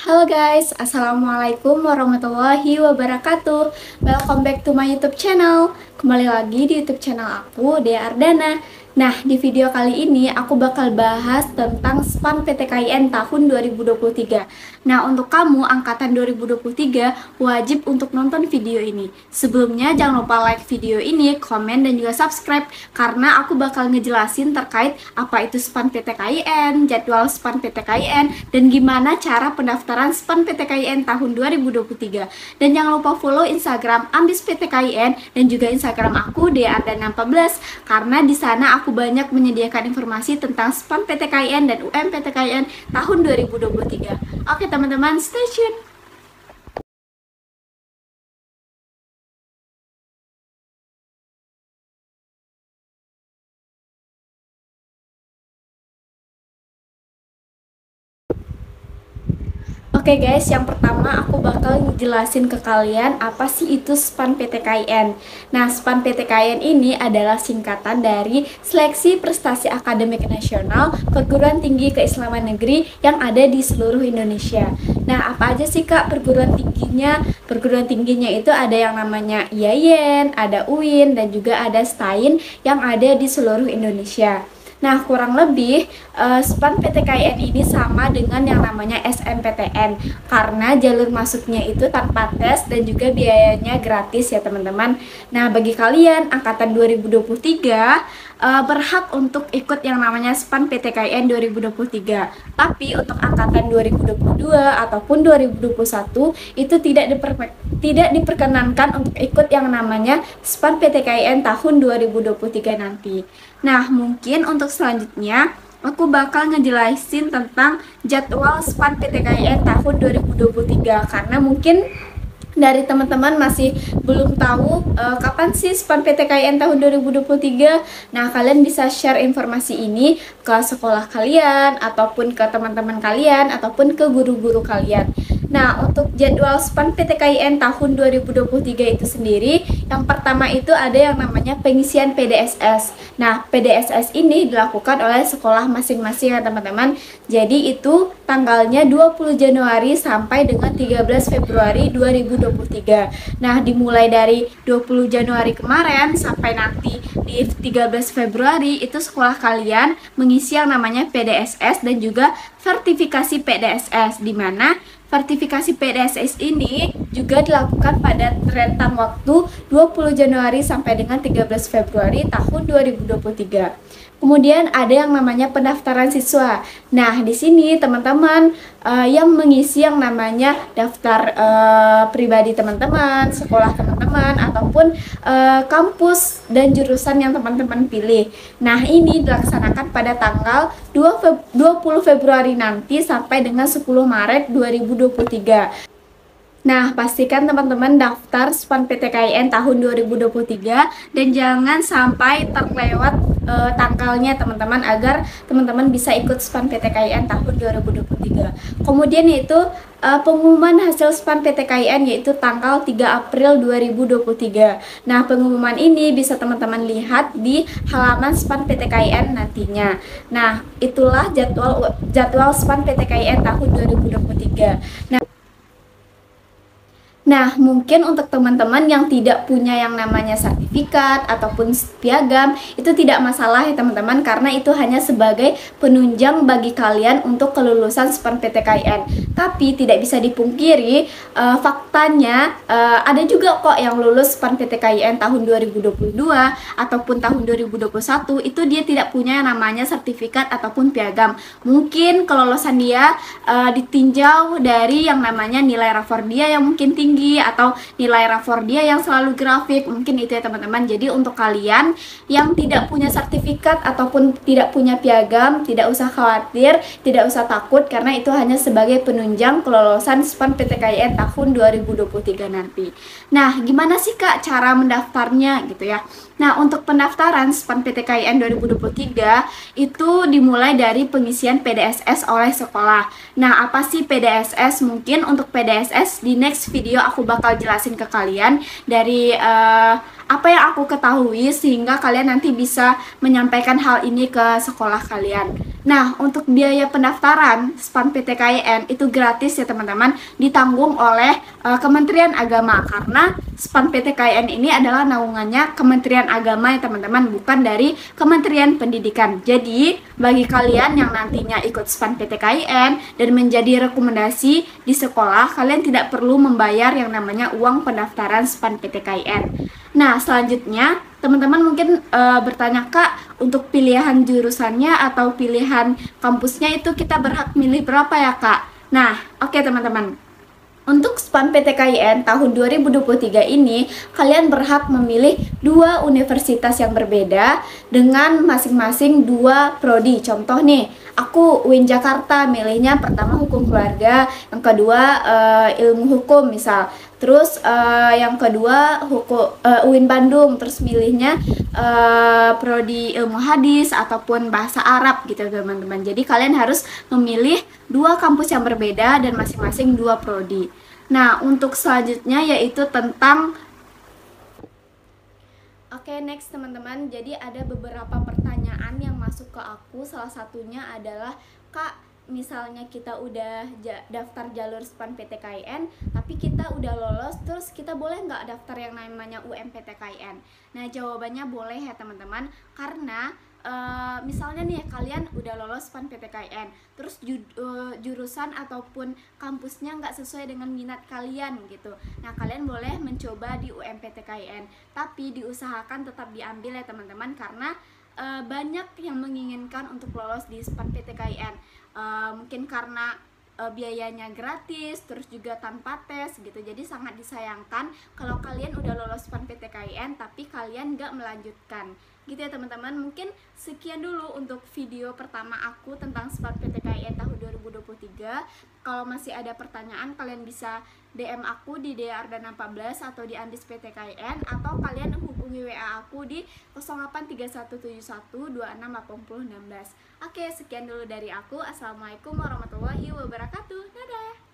Halo guys, Assalamualaikum warahmatullahi wabarakatuh. Welcome back to my YouTube channel. Kembali lagi di YouTube channel aku, Dea Ardana. Nah, di video kali ini aku bakal bahas tentang SPAN PTKIN tahun 2023. Nah, untuk kamu angkatan 2023 wajib untuk nonton video ini. Sebelumnya jangan lupa like video ini, komen, dan juga subscribe karena aku bakal ngejelasin terkait apa itu SPAN PTKIN, jadwal SPAN PTKIN, dan gimana cara pendaftaran SPAN PTKIN tahun 2023. Dan jangan lupa follow Instagram Ambis PTKIN dan juga Instagram aku Deardana14 karena di sana aku banyak menyediakan informasi tentang SPAN PTKIN dan UM PTKIN tahun 2023. Oke teman-teman, stay tune. Oke guys, yang pertama aku bakal ngejelasin ke kalian apa sih itu SPAN PTKIN. Nah, SPAN PTKIN ini adalah singkatan dari Seleksi Prestasi Akademik Nasional Perguruan Tinggi Keislaman Negeri yang ada di seluruh Indonesia. Nah, apa aja sih Kak perguruan tingginya? Perguruan tingginya itu ada yang namanya IAIN, ada UIN, dan juga ada STAIN yang ada di seluruh Indonesia. Nah, kurang lebih SPAN PTKIN ini sama dengan yang namanya SNMPTN karena jalur masuknya itu tanpa tes dan juga biayanya gratis ya teman-teman. Nah, bagi kalian angkatan 2023 berhak untuk ikut yang namanya SPAN PTKIN 2023. Tapi untuk angkatan 2022 ataupun 2021 itu tidak diperkenankan untuk ikut yang namanya SPAN PTKIN tahun 2023 nanti. Nah, mungkin untuk selanjutnya aku bakal ngejelasin tentang jadwal SPAN PTKIN tahun 2023 karena mungkin dari teman-teman masih belum tahu kapan sih SPAN PTKIN tahun 2023. Nah, kalian bisa share informasi ini ke sekolah kalian ataupun ke teman-teman kalian ataupun ke guru-guru kalian. Nah, untuk jadwal SPAN PTKIN tahun 2023 itu sendiri, yang pertama itu ada yang namanya pengisian PDSS. Nah, PDSS ini dilakukan oleh sekolah masing-masing ya teman-teman. Jadi itu tanggalnya 20 Januari sampai dengan 13 Februari 2023. Nah, dimulai dari 20 Januari kemarin sampai nanti di 13 Februari itu sekolah kalian mengisi yang namanya PDSS dan juga sertifikasi PDSS, di mana sertifikasi PDSS ini juga dilakukan pada rentan waktu 20 Januari sampai dengan 13 Februari tahun 2023. Kemudian ada yang namanya pendaftaran siswa. Nah, di sini teman-teman yang mengisi yang namanya daftar pribadi teman-teman, sekolah teman-teman, ataupun kampus dan jurusan yang teman-teman pilih. Nah, ini dilaksanakan pada tanggal 20 Februari nanti sampai dengan 10 Maret 2023. Nah, pastikan teman-teman daftar SPAN PTKIN tahun 2023 dan jangan sampai terlewat tanggalnya teman-teman agar teman-teman bisa ikut SPAN PTKIN tahun 2023. Kemudian yaitu pengumuman hasil SPAN PTKIN yaitu tanggal 3 April 2023. Nah, pengumuman ini bisa teman-teman lihat di halaman SPAN PTKIN nantinya. Nah, itulah jadwal SPAN PTKIN tahun 2023. Nah, mungkin untuk teman-teman yang tidak punya yang namanya sertifikat ataupun piagam, itu tidak masalah ya teman-teman, karena itu hanya sebagai penunjang bagi kalian untuk kelulusan SPAN PTKIN. Tapi tidak bisa dipungkiri, faktanya ada juga kok yang lulus SPAN PTKIN tahun 2022 ataupun tahun 2021, itu dia tidak punya yang namanya sertifikat ataupun piagam. Mungkin kelulusan dia ditinjau dari yang namanya nilai rapor dia yang mungkin tinggi atau nilai rapor dia yang selalu grafik, mungkin itu ya teman-teman. Jadi untuk kalian yang tidak punya sertifikat ataupun tidak punya piagam, tidak usah khawatir, tidak usah takut karena itu hanya sebagai penunjang kelulusan SPAN PTKIN tahun 2023 nanti. Nah, gimana sih Kak cara mendaftarnya gitu ya? Nah, untuk pendaftaran SPAN PTKIN 2023 itu dimulai dari pengisian PDSS oleh sekolah. Nah, apa sih PDSS? Mungkin untuk PDSS di next video aku bakal jelasin ke kalian dari apa yang aku ketahui sehingga kalian nanti bisa menyampaikan hal ini ke sekolah kalian. Nah, untuk biaya pendaftaran SPAN PTKIN itu gratis ya teman-teman, ditanggung oleh Kementerian Agama, karena SPAN PTKIN ini adalah naungannya Kementerian Agama ya teman-teman, bukan dari Kementerian Pendidikan. Jadi, bagi kalian yang nantinya ikut SPAN PTKIN dan menjadi rekomendasi di sekolah, kalian tidak perlu membayar yang namanya uang pendaftaran SPAN PTKIN. Nah, selanjutnya teman-teman mungkin bertanya, Kak, untuk pilihan jurusannya atau pilihan kampusnya itu kita berhak milih berapa ya, Kak? Nah, oke teman-teman. Untuk SPAN PTKIN tahun 2023 ini, kalian berhak memilih 2 universitas yang berbeda dengan masing-masing 2 prodi. Contoh nih, aku UIN Jakarta milihnya pertama hukum keluarga, yang kedua ilmu hukum misal. Terus yang kedua UIN Bandung, terus milihnya prodi ilmu hadis ataupun bahasa Arab gitu teman-teman. Jadi kalian harus memilih 2 kampus yang berbeda dan masing-masing 2 prodi. Nah, untuk selanjutnya yaitu tentang next teman-teman. Jadi ada beberapa pertanyaan yang masuk ke aku. Salah satunya adalah, Kak, misalnya kita udah daftar jalur SPAN PTKIN, tapi kita udah lolos, terus kita boleh nggak daftar yang namanya UMPTKIN? Nah, jawabannya boleh ya teman-teman, karena misalnya nih kalian udah lolos SPAN PTKIN, terus jurusan ataupun kampusnya nggak sesuai dengan minat kalian gitu. Nah, kalian boleh mencoba di UMPTKIN, tapi diusahakan tetap diambil ya teman-teman, karena banyak yang menginginkan untuk lolos di SPAN PTKIN. Mungkin karena biayanya gratis, terus juga tanpa tes gitu. Jadi sangat disayangkan kalau kalian udah lolos SPAN PTKIN tapi kalian nggak melanjutkan gitu ya teman-teman. Mungkin sekian dulu untuk video pertama aku tentang SPAN PTKIN tahun 2023. Kalau masih ada pertanyaan, kalian bisa DM aku di @ardana14 atau di Andis PTKIN, atau kalian hubungi WA aku di 083171268016. Oke, sekian dulu dari aku. Assalamualaikum warahmatullahi wabarakatuh. Dadah.